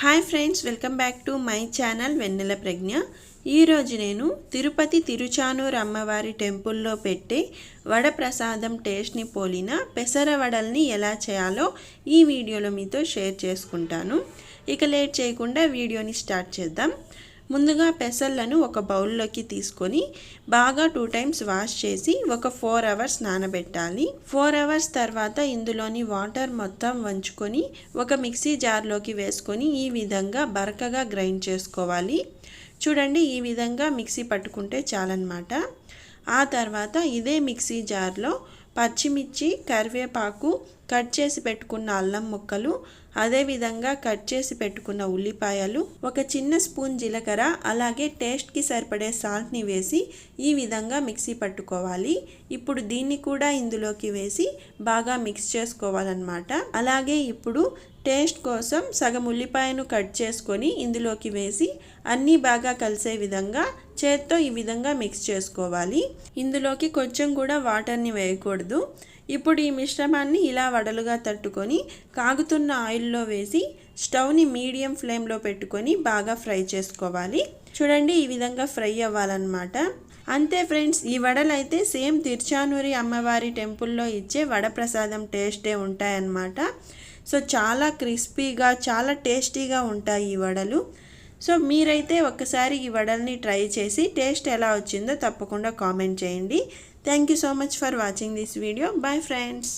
Hi friends, welcome back to my channel Vennela Pragnya. ఈరోజు నేను తిరుపతి తిరుచానూరు అమ్మవారి టెంపుల్లో పెట్టే వడ ప్రసాదం టేస్ట్ని పోలిన పెసర వడల్ని ఎలా చేయాలో ఈ వీడియోలో మీతో షేర్ చేసుకుంటాను. ఇక లేట్ చేయకుండా వీడియోని స్టార్ట్ చేద్దాం. ముందుగా పెసర్లను ఒక బౌల్లోకి తీసుకొని బాగా 2 టైమ్స్ వాష్ చేసి ఒక 4 అవర్స్ నానబెట్టాలి. 4 అవర్స్ తర్వాత ఇందులోని వాటర్ మొత్తం వంచుకొని ఒక మిక్సీ జార్లోకి వేసుకొని ఈ విధంగా బరకగా గ్రైండ్ చేసుకోవాలి. చూడండి, ఈ విధంగా మిక్సీ పట్టుకుంటే చాలన్నమాట. ఆ తర్వాత ఇదే మిక్సీ జార్లో పచ్చిమిర్చి, కరివేపాకు, కట్ చేసి పెట్టుకున్న అల్లం ముక్కలు, అదేవిధంగా కట్ చేసి పెట్టుకున్న ఉల్లిపాయలు, ఒక చిన్న స్పూన్ జీలకర్ర, అలాగే టేస్ట్కి సరిపడే సాల్ట్ని వేసి ఈ విధంగా మిక్సీ పట్టుకోవాలి. ఇప్పుడు దీన్ని కూడా ఇందులోకి వేసి బాగా మిక్స్ చేసుకోవాలన్నమాట. అలాగే ఇప్పుడు టేస్ట్ కోసం సగం ఉల్లిపాయను కట్ చేసుకొని ఇందులోకి వేసి అన్నీ బాగా కలిసే విధంగా చేత్తో ఈ విధంగా మిక్స్ చేసుకోవాలి. ఇందులోకి కొంచెం కూడా వాటర్ని వేయకూడదు. ఇప్పుడు ఈ మిశ్రమాన్ని ఇలా వడలుగా తట్టుకొని కాగుతున్న ఆయిల్లో వేసి స్టవ్ని మీడియం ఫ్లేమ్లో పెట్టుకొని బాగా ఫ్రై చేసుకోవాలి. చూడండి, ఈ విధంగా ఫ్రై అవ్వాలన్నమాట. అంతే ఫ్రెండ్స్, ఈ వడలు అయితే సేమ్ తిరుచానూరి అమ్మవారి టెంపుల్లో ఇచ్చే వడ ప్రసాదం టేస్టే ఉంటాయన్నమాట. సో చాలా క్రిస్పీగా, చాలా టేస్టీగా ఉంటాయి ఈ వడలు. సో మీరైతే ఒకసారి ఈ వడల్ని ట్రై చేసి టేస్ట్ ఎలా వచ్చిందో తప్పకుండా కామెంట్ చేయండి. Thank you so much for watching this video. Bye friends.